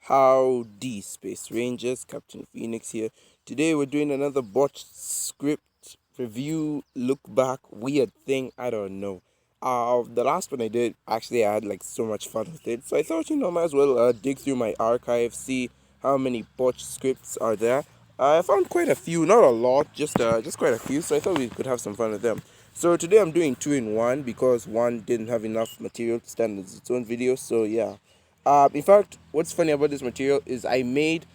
Howdy, Space Rangers, Captain Phoenix here. Today we're doing another botched script review, look back, weird thing, I don't know. The last one I did, actually I had like so much fun with it, so I thought, might as well dig through my archive, see how many botched scripts are there. I found quite a few, not a lot, just quite a few, so I thought we could have some fun with them. So today I'm doing two in one because one didn't have enough material to stand as its own video, so yeah. In fact, what's funny about this material is I made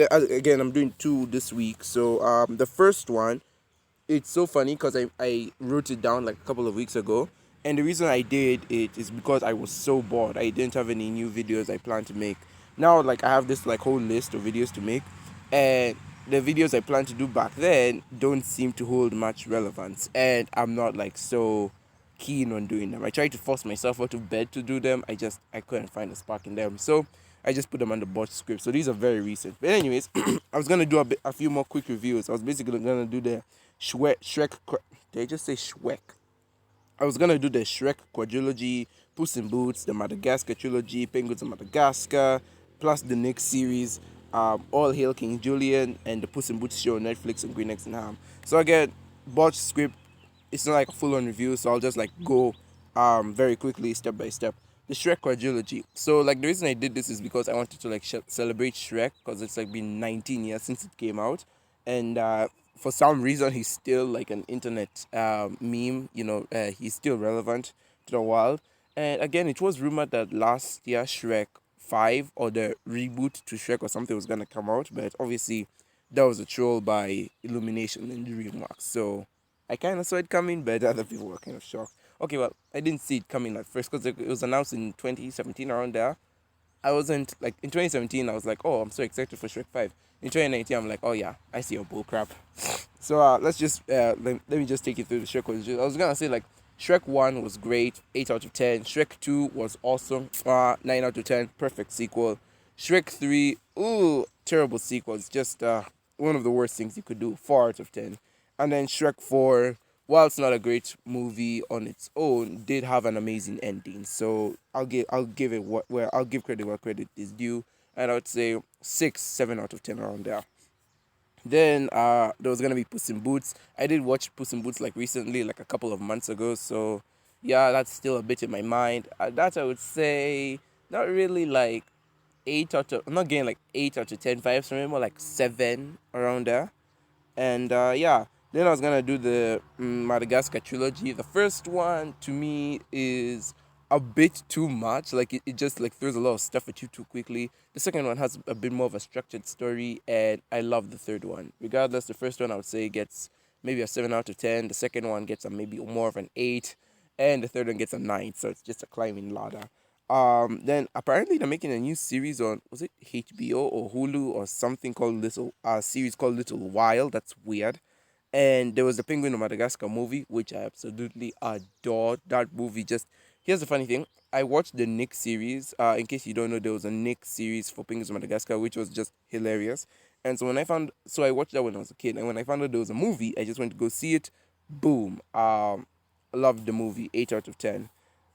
again I'm doing two this week. So the first one, it's so funny because I wrote it down like a couple of weeks ago, and the reason I did it is because I was so bored. I didn't have any new videos I planned to make. Now like I have this like whole list of videos to make, and the videos I planned to do back then don't seem to hold much relevance, and I'm not like so keen on doing them. I tried to force myself out of bed to do them. I couldn't find a spark in them. So I just put them on the botch script. So these are very recent. But anyways, I was gonna do a few more quick reviews. I was basically gonna do the Did I just say Shrek? I was gonna do the Shrek quadrilogy, Puss in Boots, the Madagascar trilogy, Penguins of Madagascar, plus the next series, All Hail King Julian, and the Puss in Boots show on Netflix and Green Eggs and Ham. So again, botch script. It's not like a full-on review, so I'll just like go very quickly, step by step. The Shrek quadrilogy. So like the reason I did this is because I wanted to like celebrate Shrek because it's like been 19 years since it came out, and for some reason he's still like an internet meme. He's still relevant to the world. And again, it was rumored that last year Shrek 5 or the reboot to Shrek or something was gonna come out, but obviously that was a troll by Illumination and DreamWorks. So I kind of saw it coming, but other people were kind of shocked. Okay, well, I didn't see it coming at first because it was announced in 2017 around there. I wasn't like in 2017. I was like, oh, I'm so excited for Shrek 5. In 2019, I'm like, oh yeah, I see your bull crap. So let's just let me just take you through the Shrek. I was gonna say like Shrek 1 was great, 8 out of 10. Shrek 2 was awesome, 9 out of 10, perfect sequel. Shrek 3, ooh, terrible sequel. It's just one of the worst things you could do, 4 out of 10. And then Shrek 4, while it's not a great movie on its own, did have an amazing ending. So I'll give credit where credit is due, and I would say 6, 7 out of 10 around there. Then there was gonna be Puss in Boots. I did watch Puss in Boots like recently, like a couple of months ago. So yeah, that's still a bit in my mind. That I would say not really like 8 out of. I'm not getting like 8 out of 10 vibes from it, more like 7 around there. And yeah, then I was gonna do the Madagascar trilogy. The first one to me is a bit too much. Like it just like throws a lot of stuff at you too quickly. The second one has a bit more of a structured story, and I love the third one. Regardless, the first one I would say gets maybe a 7 out of 10. The second one gets a maybe more of an 8, and the third one gets a 9. So it's just a climbing ladder. Then apparently they're making a new series on, was it HBO or Hulu or something called Little series called Little Wild. That's weird. And there was the Penguin of Madagascar movie, which I absolutely adored. That movie just, here's the funny thing. I watched the Nick series. In case you don't know, there was a Nick series for Penguins of Madagascar, which was just hilarious. And so I watched that when I was a kid, and when I found out there was a movie, I just went to go see it. Boom. Loved the movie. 8 out of 10.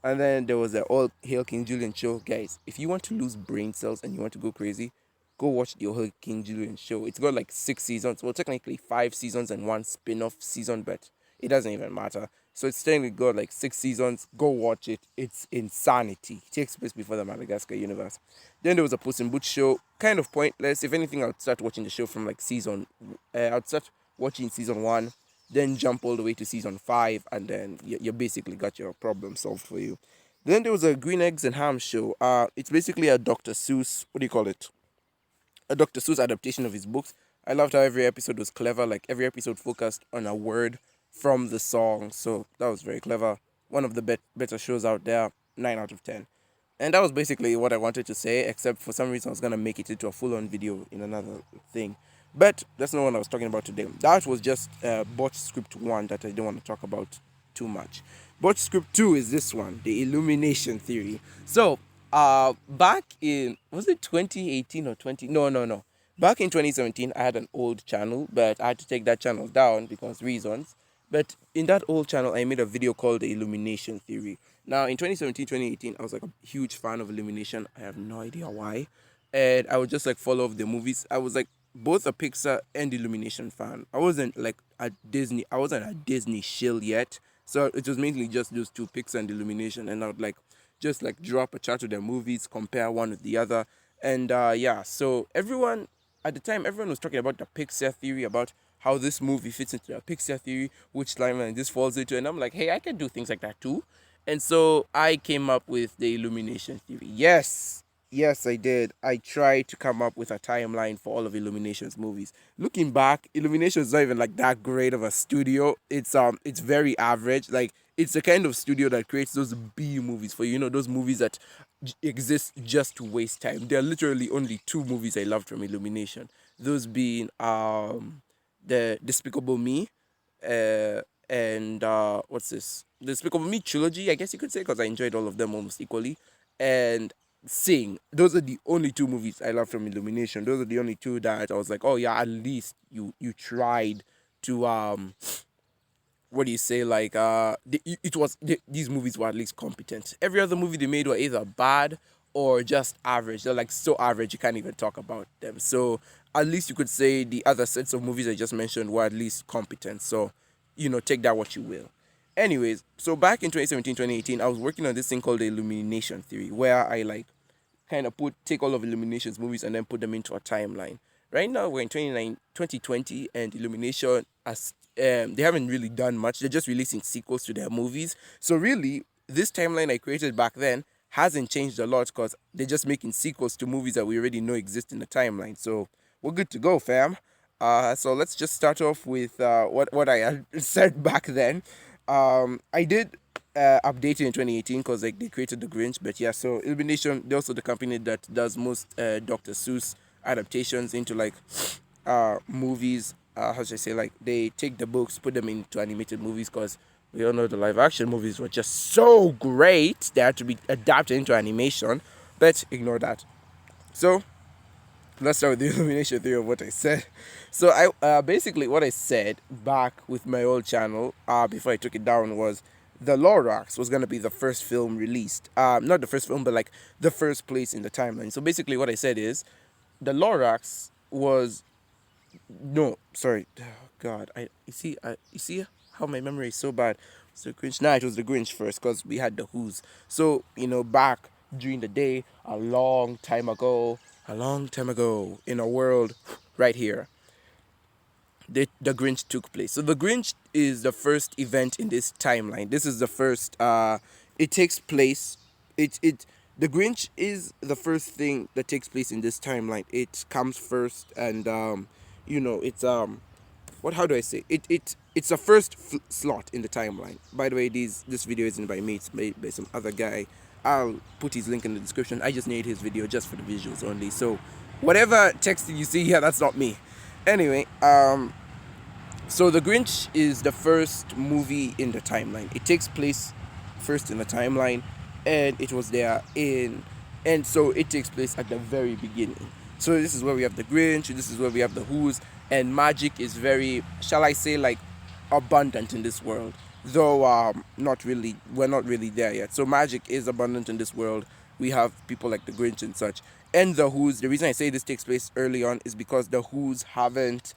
And then there was the All Hail King Julian show. Guys, if you want to lose brain cells and you want to go crazy, go watch the All Hail King Julian show. It's got like 6 seasons. Well, technically 5 seasons and one spin off season, but it doesn't even matter. So it's technically got like 6 seasons. Go watch it. It's insanity. It takes place before the Madagascar universe. Then there was a Puss in Boots show. Kind of pointless. If anything, I'd start watching the show from like I'd start watching season 1, then jump all the way to season 5, and then you basically got your problem solved for you. Then there was a Green Eggs and Ham show. It's basically a Dr. Seuss, what do you call it? A Dr. Seuss adaptation of his books. I loved how every episode was clever. Like every episode focused on a word from the song, so that was very clever. One of the better shows out there. 9 out of 10. And that was basically what I wanted to say, except for some reason I was gonna make it into a full-on video in another thing. But that's not what I was talking about today. That was just botch script 1 that I don't want to talk about too much. Botch script 2 is this one, the Illumination theory. So back in, was it 2018 or 20, no, back in 2017 I had an old channel, but I had to take that channel down because reasons. But in that old channel I made a video called the Illumination theory. Now, in 2017, 2018, I was like a huge fan of Illumination. I have no idea why. And I would just like follow up the movies. I was like both a Pixar and Illumination fan. I wasn't like a Disney, I wasn't a Disney shill yet. So it was mainly just those two, Pixar and Illumination. And I would like just like drop a chart of their movies, compare one with the other. And yeah, so everyone at the time, everyone was talking about the Pixar theory, about how this movie fits into the Pixar theory, which timeline this falls into. And I'm like, hey, I can do things like that too. And so I came up with the Illumination theory. Yes, I did. I tried to come up with a timeline for all of Illumination's movies. Looking back, Illumination is not even like that great of a studio. It's very average. Like it's the kind of studio that creates those B movies for you. You know, those movies that exist just to waste time. There are literally only two movies I loved from Illumination. Those being the Despicable Me, uh, and what's this? The Despicable Me trilogy, I guess you could say, because I enjoyed all of them almost equally. And Sing. Those are the only two movies I love from Illumination. Those are the only two that I was like, oh yeah, at least you tried to what do you say, like it was these movies were at least competent. Every other movie they made were either bad or just average. They're like so average you can't even talk about them. So at least you could say the other sets of movies I just mentioned were at least competent. So take that what you will. Anyways, so back in 2017, 2018, I was working on this thing called the Illumination theory, where I like kind of take all of Illumination's movies and then put them into a timeline. Right now we're in 2020, and Illumination as they haven't really done much. They're just releasing sequels to their movies. So really, this timeline I created back then hasn't changed a lot because they're just making sequels to movies that we already know exist in the timeline. So we're good to go, fam. So let's just start off with what I had said back then. I did update it in 2018 because like they created the Grinch, but yeah. So Illumination, they're also the company that does most Dr. Seuss adaptations into like movies. How should I say? Like they take the books, put them into animated movies because we all know the live action movies were just so great they had to be adapted into animation. But ignore that. So let's start with the Illumination theory of what I said. So I basically what I said back with my old channel before I took it down was the Lorax was gonna be the first film released. Not the first film, but like the first place in the timeline. So basically, what I said is the Lorax was no, sorry, oh, God, you see how my memory is so bad. It's the Grinch. Nah, it was the Grinch first because we had the Who's. So back during the day, a long time ago, in a world right here, the Grinch took place. So the Grinch is the first event in this timeline. This is the first. It takes place. It the Grinch is the first thing that takes place in this timeline. It comes first, and it's what how do I say it's the first slot in the timeline. By the way, this video isn't by me. It's made by some other guy. I'll put his link in the description. I just made his video just for the visuals only. So whatever text you see here, that's not me. Anyway, so The Grinch is the first movie in the timeline. It takes place first in the timeline, and it was there and so it takes place at the very beginning. So this is where we have the Grinch, this is where we have the Who's, and magic is very, shall I say, like abundant in this world. Though not really, we're not really there yet. So magic is abundant in this world. We have people like the Grinch and such. And the Who's, the reason I say this takes place early on is because the Who's haven't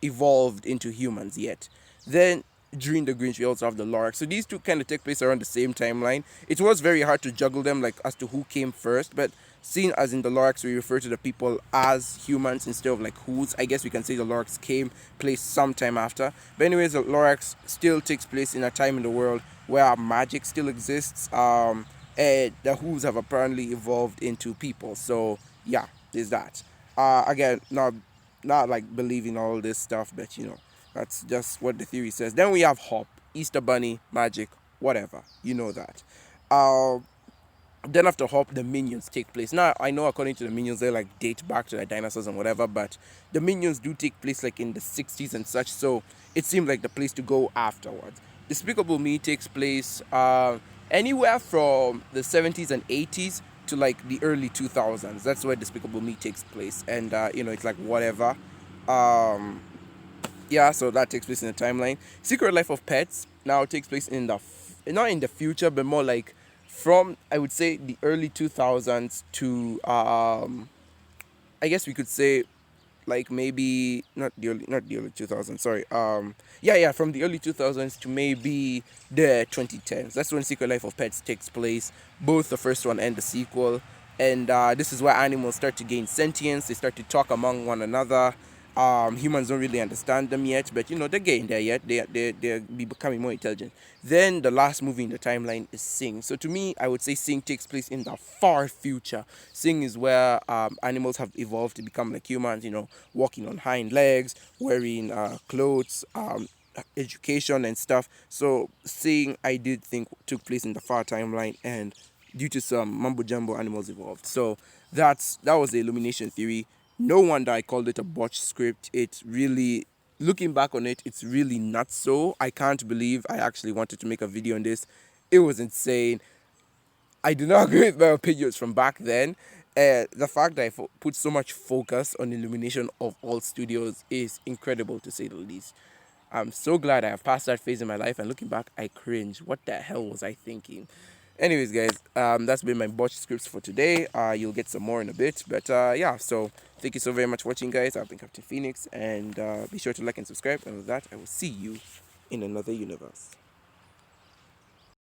evolved into humans yet. Then during the Grinch we also have the Lorax. So these two kind of take place around the same timeline. It was very hard to juggle them, like as to who came first, but seeing as in the Lorax we refer to the people as humans instead of like Who's, I guess we can say the Lorax came place sometime after. But anyways, the Lorax still takes place in a time in the world where magic still exists. And the Who's have apparently evolved into people. So yeah, there's that. Again, not like believing all this stuff, but that's just what the theory says. Then we have Hop, Easter Bunny, magic, whatever. You know that. Then after Hop, the Minions take place. Now I know according to the Minions they like date back to the dinosaurs and whatever, but the Minions do take place like in the 60s and such. So it seemed like the place to go afterwards. Despicable Me takes place anywhere from the 70s and 80s to like the early 2000s. That's where Despicable Me takes place, and it's like whatever. Yeah, so that takes place in the timeline. Secret Life of Pets now takes place in the not in the future, but more like from, I would say, the early 2000s to I guess we could say, like, maybe not the early 2000s, sorry, yeah, from the early 2000s to maybe the 2010s. That's when Secret Life of Pets takes place, both the first one and the sequel. And this is where animals start to gain sentience. They start to talk among one another. Humans don't really understand them yet, but they're getting there yet. They're becoming more intelligent. Then the last movie in the timeline is Sing. So to me, I would say Sing takes place in the far future. Sing is where animals have evolved to become like humans. Walking on hind legs, wearing clothes, education and stuff. So Sing, I did think, took place in the far timeline, and due to some mumbo jumbo, animals evolved. So that was the Illumination theory. No wonder I called it a botched script. It's really, looking back on it, it's really not so. I can't believe I actually wanted to make a video on this. It was insane. I do not agree with my opinions from back then. The fact that I put so much focus on Illumination of all studios is incredible, to say the least. I'm so glad I have passed that phase in my life, and looking back, I cringe. What the hell was I thinking? Anyways, guys, that's been my botch scripts for today. You'll get some more in a bit, but yeah. So thank you so very much for watching, guys. I've been Captain Phoenix, and be sure to like and subscribe. And with that, I will see you in another universe.